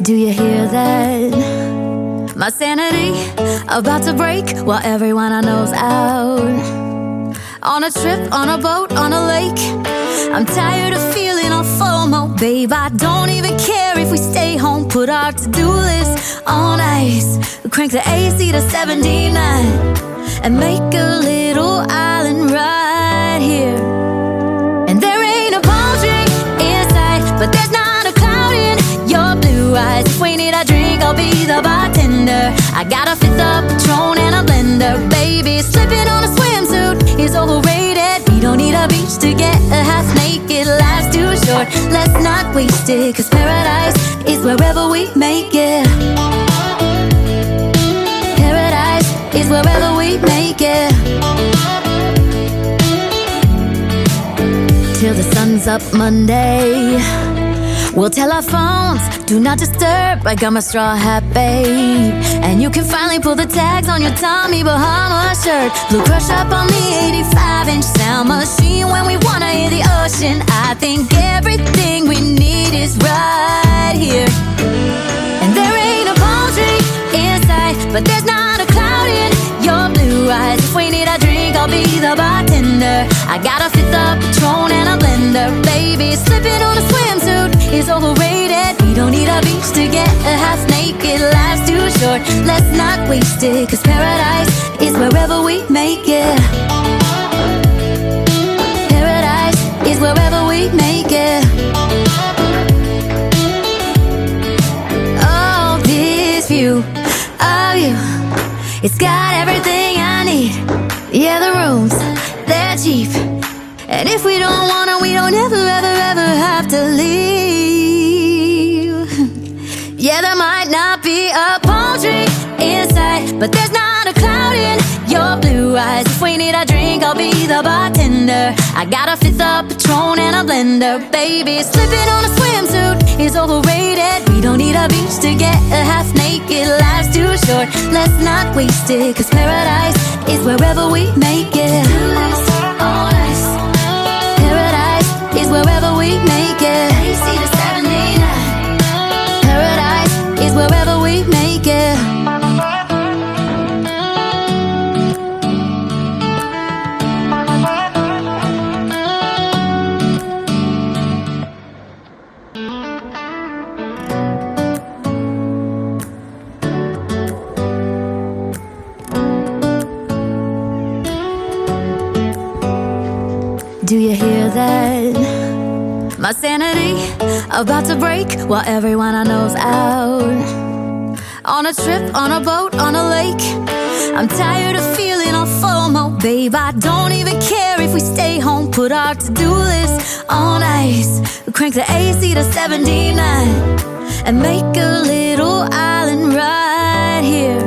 Do you hear that? My sanity about to break while everyone I know's out. On a trip, on a boat, on a lake. I'm tired of feeling all FOMO, babe. I don't even care if we stay home. Put our to-do list on ice. Crank the AC to 79 and make a little island right here. And there ain't a palm tree in sight, but there's not a cloud in your blue eyes. If we need a drink, I'll be the bartender. I got a fifth of Patron and a blender, baby. Slipping on a swimsuit is overrated. We don't need a beach to get half naked. Life's too short, let's not waste it, 'cause paradise is wherever we make it. Paradise is wherever we make it. Till the sun's up Monday, we'll tell our phones, do not disturb. I got my straw hat, babe. And you can finally pull the tags on your Tommy Bahama shirt. Blue crush up on the 85-inch sound machine when we wanna hear the ocean. I think everything we need is right here. And there ain't a palm tree in sight, but there's not a cloud in your blue eyes. If we need a drink, I'll be the bartender. I got a fifth of Patron and a blender, baby. Slipping on a swimsuit is overrated. We don't need a beach to get half naked. Life's too short, let's not waste it, 'cause paradise is wherever we make it. Paradise is wherever we make it. Oh, this view of you, it's got everything I need. Yeah, the rooms, they're cheap. And if we don't wanna, we don't ever, ever, ever have to leave. Yeah, there might not be a palm tree in sight, but there's not a cloud in your blue eyes. If we need a drink, I'll be the bartender. I got a fifth of Patron and a blender, baby. Slipping on a swimsuit is overrated. We don't need a beach to get half naked. Life's too short, let's not waste it, 'cause paradise is wherever we make it. Paradise is wherever we make it. AC to 79. Paradise is wherever we make it. Do you hear that? My sanity about to break while everyone I know's out. On a trip, on a boat, on a lake. I'm tired of feeling all FOMO, babe. I don't even care if we stay home. Put our to-do list on ice. Crank the AC to 79 and make a little island right here.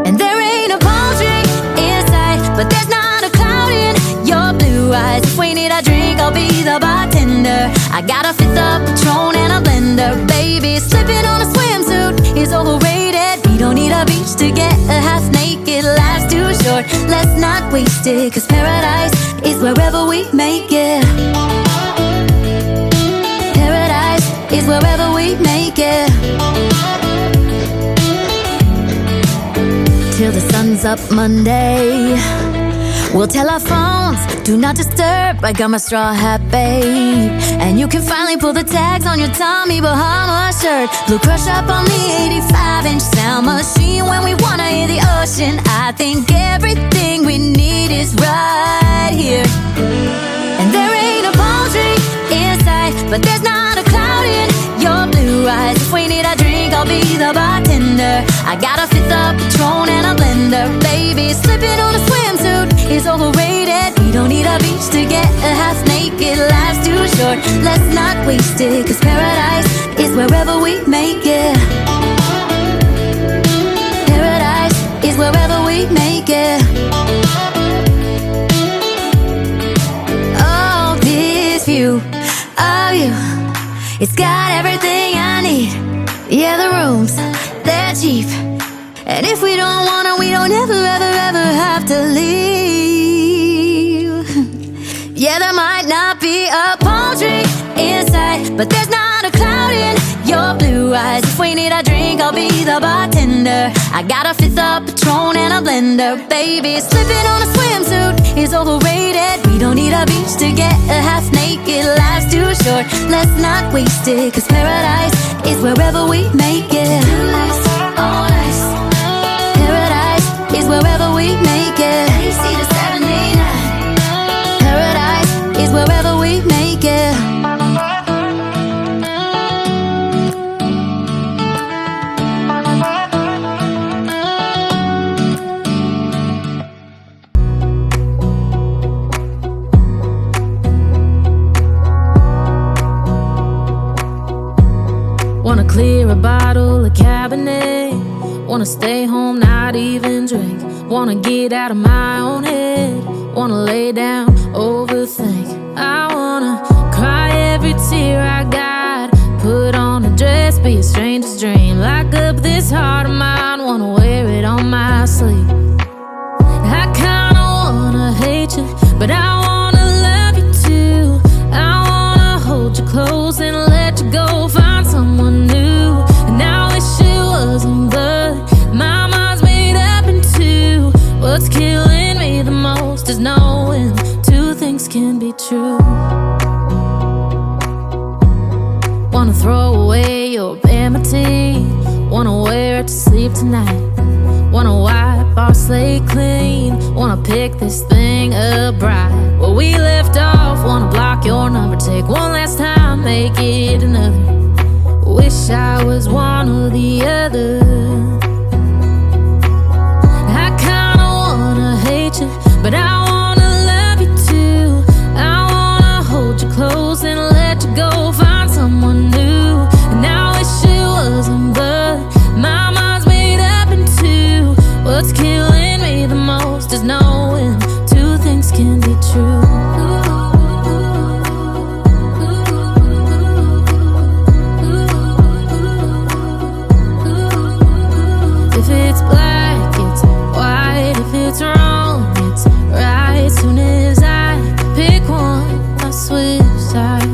And there ain't a palm tree in sight, but there's not a cloud in your blue eyes. If we need a drink, I'll be the bartender. I got a fifth of Patron and a blender, baby. Slipping on a swimsuit is overrated. We don't need a beach to get half naked. Life's too short, let's not waste it, 'cause paradise is wherever we make it. Paradise is wherever we make it. Till the sun's up Monday, we'll tell our phones, do not disturb. I got my straw hat, babe. And you can finally pull the tags on your Tommy Bahama shirt. Blue crush up on the 85-inch sound machine when we wanna hear the ocean. I think everything we need is right here. And there ain't a palm tree in sight, but there's not a cloud in your blue eyes. If we need a drink, I'll be the bartender. I got a fifth of Patron and a blender, baby. Slipping on a swimsuit is overrated. We don't need a beach to get half naked. Life's too short, let's not waste it, 'cause paradise is wherever we make it. Paradise is wherever we make it. Oh, this view of you, it's got everything I need. Yeah, the rooms, they're cheap. And if we don't wanna, we don't ever, ever, ever have to leave. Yeah, there might not be a palm tree in sight, but there's not a cloud in your blue eyes. surrender. I got a fifth of Patron and a blender. Baby, slipping on a swimsuit is overrated. We don't need a beach to get a half naked. Life's too short, let's not waste it. Cause paradise is wherever we make it. On ice. Paradise is wherever we make it. AC to 79. Paradise is wherever we make it. Wanna clear a bottle of Cabernet. Wanna stay home, not even drink. Wanna get out of my own head. Wanna lay down, overthink. I wanna cry every tear I got. Put on a dress, be a stranger's dream. Lock up this heart of mine, wanna wear it on my sleeve. I kinda wanna hate you, but I wanna love you too. I wanna hold you close and let you go. Find someone new, and I wish it wasn't, but my mind's made up in two. What's killing me the most is knowing two things can be true. Wanna throw away your vanity. Wanna wear it to sleep tonight. Wanna wipe our slate clean. Wanna pick this thing up right where we left off. Wanna block your number, take one last time, make it another. Wish I was one or the other. I kinda wanna hate you, but I wanna love you too. I wanna hold you close and let you go. Find someone new, and I wish it wasn't, but my mind's made up in two. What's killing me the most is knowing two things can be true. If it's black, it's white. If it's wrong, it's right. Soon as I pick one, I switch sides.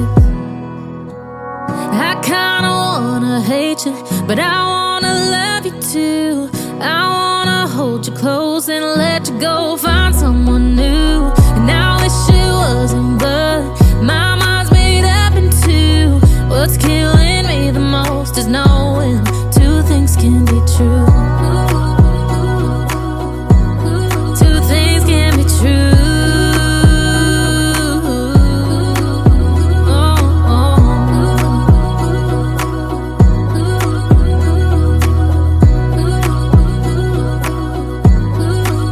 I kinda wanna hate you, but I wanna love you too. I wanna hold you close and let you go. Find someone new, and I wish it wasn't, but my mind's made up in two. What's killing me the most is knowing two things can be true. Two things can be true.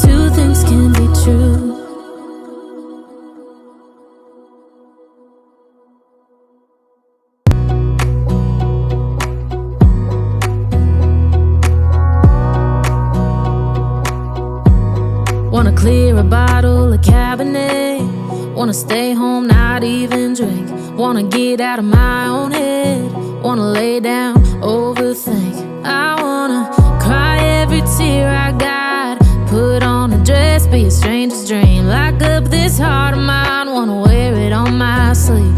Two things can be true. Wanna clear a bottle of Cabernet. Wanna stay home, not even drink. Wanna get out of my own head. Wanna lay down, overthink. I wanna cry every tear I got. Put on a dress, be a stranger's dream. Lock up this heart of mine, wanna wear it on my sleeve.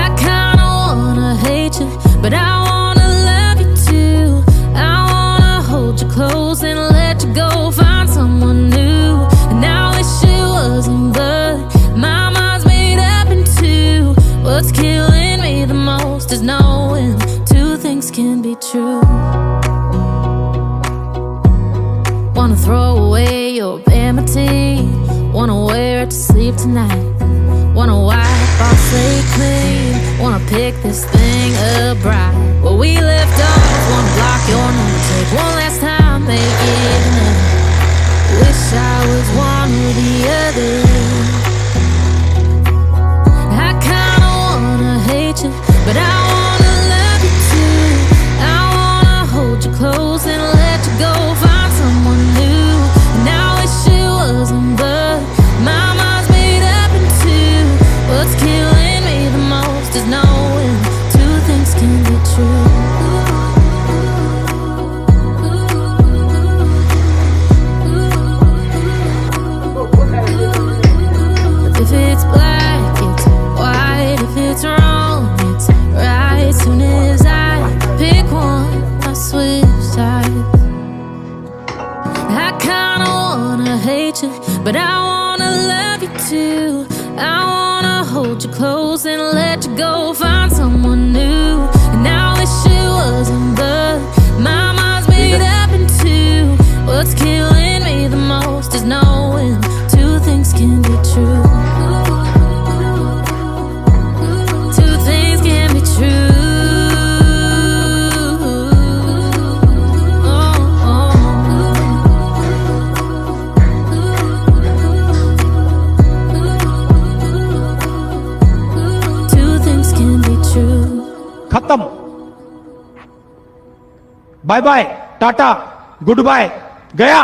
I kinda wanna hate you, but I wanna love you too. I wanna hold you close and let you go. Find someone new, and I wish it wasn't, but my mind's made up in two. What's killing me the most is knowing two things can be true. Wanna throw away your vanity. Wanna wear it to sleep tonight. Wanna wipe our slate clean. Wanna pick this thing up right where we left off. Wanna block your number, take one last time, make it another. Wish I was one or the other. I kinda wanna hate you, but I wanna love you too. I wanna hold you close and let you go. Find someone new, and I wish it wasn't, but my mind's made up in two. What's killing me the most is knowing two things can be true. close and let you go, find someone new. And now this shit wasn't but my mind's made up in two. What's killing me the most is knowing two things can be true. Two things can be true. खत्म bye bye tata goodbye गया